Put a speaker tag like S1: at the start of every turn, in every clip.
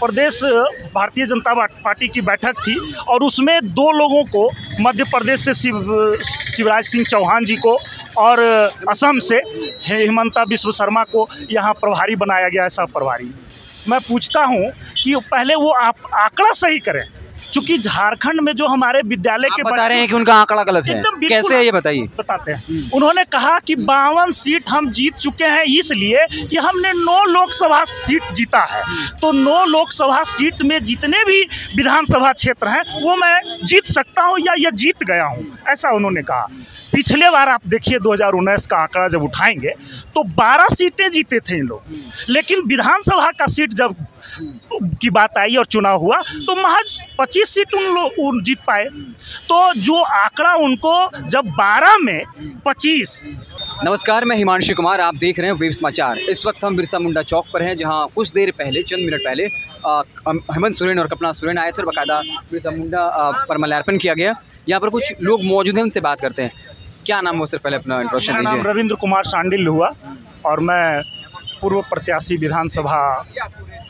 S1: प्रदेश Bharatiya Janata party की बैठक थी और उसमें 2 लोगों को मध्य प्रदेश से शिवराज सिंह चौहान जी को और असम से हिमंता बिस्व शर्मा को यहाँ प्रभारी बनाया गया है, सब प्रभारी। मैं पूछता हूँ कि पहले वो आप आंकड़ा सही करें, क्योंकि झारखंड में जो हमारे विद्यालय के
S2: बता रहे हैं कि उनका आंकड़ा गलत है, कैसे है ये बताइए।
S1: बताते हैं। उन्होंने कहा कि 52 सीट हम जीत चुके हैं इसलिए कि हमने 9 लोकसभा सीट जीता है, तो 9 लोकसभा सीट में जितने भी विधानसभा क्षेत्र हैं वो मैं जीत सकता हूं या ये जीत गया हूं, ऐसा उन्होंने कहा। पिछले बार आप देखिए 2019 का आंकड़ा जब उठाएंगे तो 12 सीटें जीते थे इन लोग, लेकिन विधानसभा का सीट जब की बात आई और चुनाव हुआ तो महज 25 सीट उन लोग जीत पाए। तो जो आंकड़ा उनको जब 12 में 25।
S2: नमस्कार, मैं हिमांशु कुमार, आप देख रहे हैं वेब समाचार। इस वक्त हम बिरसा मुंडा चौक पर हैं, जहां कुछ देर पहले, चंद मिनट पहले हेमंत सोरेन और कल्पना सोरेन आए थे और बाकायदा बिरसा मुंडा पर माल्यार्पण किया गया। यहाँ पर कुछ लोग मौजूद हैं, उनसे बात करते हैं। क्या नाम हो सर, पहले अपना इंट्रोडक्शन दीजिए।
S1: नाम रविंद्र कुमार शांडिल हुआ और मैं पूर्व प्रत्याशी विधानसभा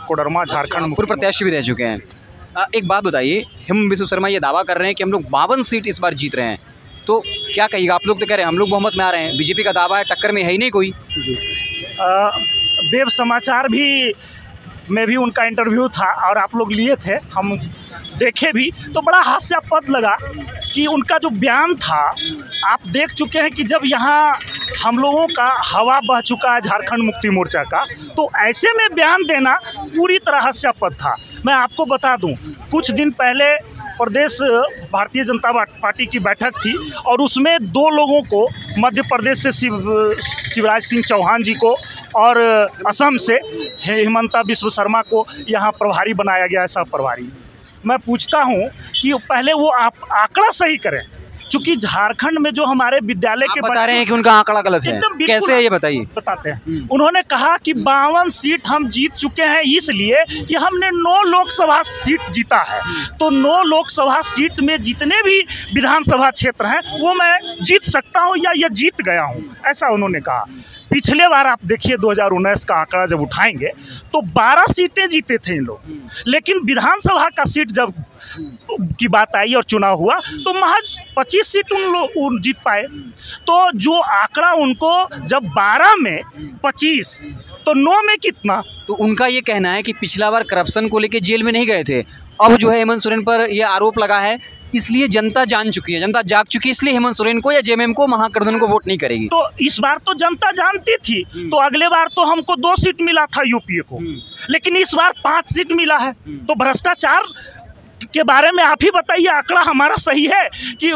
S1: कोडरमा झारखंड
S2: पूर्व प्रत्याशी भी रह चुके हैं। एक बात बताइए, हेमंत बिस्व शर्मा ये दावा कर रहे हैं कि हम लोग 52 सीट इस बार जीत रहे हैं, तो क्या कहिएगा? आप लोग तो कह रहे हैं हम लोग बहुमत में आ रहे हैं, बीजेपी का दावा है टक्कर में है ही नहीं कोई।
S1: जी, वेब समाचार में भी उनका इंटरव्यू था और आप लोग लिए थे, हम देखे भी, तो बड़ा हास्यास्पद लगा कि उनका जो बयान था, आप देख चुके हैं कि जब यहाँ हम लोगों का हवा बह चुका है झारखंड मुक्ति मोर्चा का, तो ऐसे में बयान देना पूरी तरह हास्यास्पद था। मैं आपको बता दूं, कुछ दिन पहले प्रदेश भारतीय जनता पार्टी की बैठक थी और उसमें 2 लोगों को मध्य प्रदेश से शिवराज सिंह चौहान जी को और असम से हिमंता बिस्व शर्मा को यहाँ प्रभारी बनाया गया है, सब प्रभारी। मैं पूछता हूँ कि पहले वो आप आंकड़ा सही करें, क्योंकि झारखंड में जो हमारे विद्यालय के
S2: बता रहे हैं कि उनका आंकड़ा गलत है, कैसे है ये बताइए।
S1: बताते हैं। उन्होंने कहा कि 52 सीट हम जीत चुके हैं इसलिए कि हमने 9 लोकसभा सीट जीता है, तो 9 लोकसभा सीट में जितने भी विधानसभा क्षेत्र हैं वो मैं जीत सकता हूं या ये जीत गया हूं, ऐसा उन्होंने कहा। पिछले बार आप देखिए 2019 का आंकड़ा जब उठाएंगे तो 12 सीटें जीते थे इन लोग, लेकिन विधानसभा का सीट जब की बात आई और चुनाव हुआ तो महज 25 सीट उन लोग जीत पाए। तो जो आंकड़ा उनको जब 12 में 25 तो 9 में कितना,
S2: तो उनका ये कहना है कि पिछला बार करप्शन को लेके जेल में नहीं गए थे, अब जो है हेमंत सोरेन पर यह आरोप लगा है, इसलिए जनता जान चुकी है, जनता जाग चुकी है, इसलिए हेमंत सोरेन को या जेएमएम को, महागठबंधन को वोट नहीं करेगी।
S1: तो इस बार तो जनता जानती थी, तो अगले बार तो हमको 2 सीट मिला था यूपीए को, लेकिन इस बार 5 सीट मिला है। तो भ्रष्टाचार के बारे में आप ही बताइए, आंकड़ा हमारा सही है कि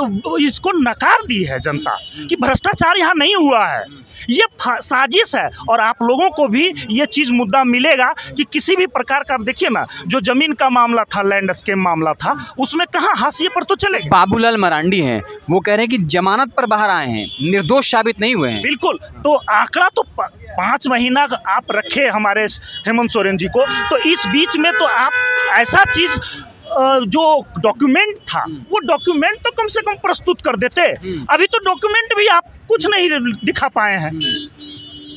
S1: इसको नकार दी है जनता कि भ्रष्टाचार यहाँ नहीं हुआ है, ये साजिश है। और आप लोगों को भी ये चीज़ मुद्दा मिलेगा कि किसी भी प्रकार का, आप देखिए ना, जो जमीन का मामला था, लैंड स्कैम मामला था, उसमें कहाँ हाशिए पर तो चलेगा।
S2: बाबूलाल मरांडी हैं, वो कह रहे हैं कि जमानत पर बाहर आए हैं, निर्दोष साबित नहीं हुए हैं।
S1: बिल्कुल, तो आंकड़ा तो 5 महीना आप रखे हमारे हेमंत सोरेन जी को, तो इस बीच में तो आप ऐसा चीज़ जो डॉक्यूमेंट था वो डॉक्यूमेंट तो कम से कम प्रस्तुत कर देते। अभी तो डॉक्यूमेंट भी आप कुछ नहीं दिखा पाए हैं,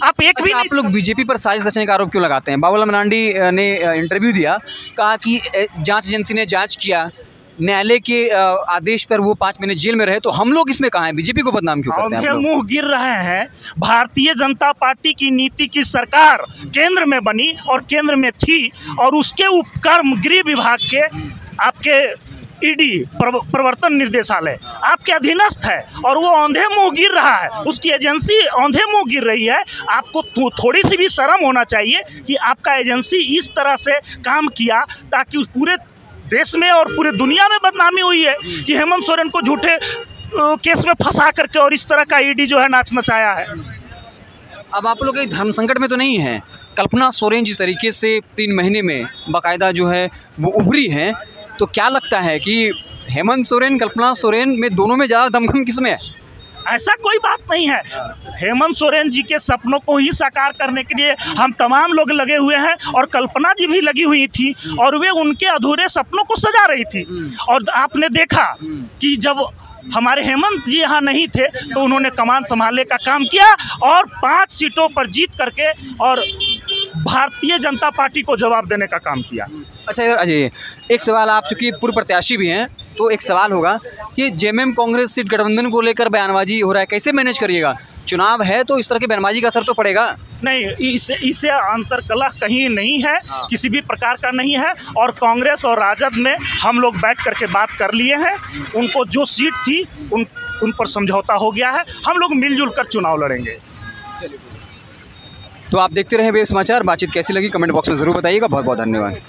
S1: आप एक भी।
S2: आप लोग बीजेपी पर साजिश रचने का आरोप क्यों लगाते हैं? बाबूलाल मरांडी ने इंटरव्यू दिया, कहा कि जांच एजेंसी ने जांच किया, न्यायालय के आदेश पर वो 5 महीने जेल में रहे, तो हम लोग इसमें कहाँ हैं? बीजेपी को बदनाम क्यों करते हैं?
S1: मुंह गिर रहे हैं। भारतीय जनता पार्टी की नीति की सरकार केंद्र में बनी और केंद्र में थी, और उसके उपक्रम गृह विभाग के आपके ईडी प्रवर्तन निर्देशालय आपके अधीनस्थ है, और वो औंधे मुंह गिर रहा है, उसकी एजेंसी औंधे मुंह गिर रही है। आपको थोड़ी सी भी शर्म होना चाहिए कि आपका एजेंसी इस तरह से काम किया ताकि उस पूरे देश में और पूरे दुनिया में बदनामी हुई है कि हेमंत सोरेन को झूठे केस में फंसा करके और इस तरह का ईडी जो है नाच नचाया है।
S2: अब आप लोग धर्म संकट में तो नहीं है? कल्पना सोरेन जिस तरीके से 3 महीने में बाकायदा जो है वो उभरी हैं, तो क्या लगता है कि हेमंत सोरेन, कल्पना सोरेन में दोनों में ज़्यादा दमखम किसमें है?
S1: ऐसा कोई बात नहीं है। हेमंत सोरेन जी के सपनों को ही साकार करने के लिए हम तमाम लोग लगे हुए हैं, और कल्पना जी भी लगी हुई थी, और वे उनके अधूरे सपनों को सजा रही थी। और आपने देखा कि जब हमारे हेमंत जी यहाँ नहीं थे तो उन्होंने कमान संभालने का काम किया और 5 सीटों पर जीत करके और भारतीय जनता पार्टी को जवाब देने का काम किया।
S2: अच्छा यार अजय, एक सवाल, आप चूँकि पूर्व प्रत्याशी भी हैं तो एक सवाल होगा कि जेएमएम कांग्रेस सीट गठबंधन को लेकर बयानबाजी हो रहा है, कैसे मैनेज करिएगा? चुनाव है तो इस तरह की बयानबाजी का असर तो पड़ेगा।
S1: नहीं, इससे अंतरकलह कहीं नहीं है,
S2: हाँ।
S1: किसी भी प्रकार का नहीं है। और कांग्रेस और राजद में हम लोग बैठ करके बात कर लिए हैं, उनको जो सीट थी उन पर समझौता हो गया है, हम लोग मिलजुल कर चुनाव लड़ेंगे।
S2: तो आप देखते रहे वेव समाचार, बातचीत कैसी लगी कमेंट बॉक्स में ज़रूर बताइएगा। बहुत बहुत धन्यवाद।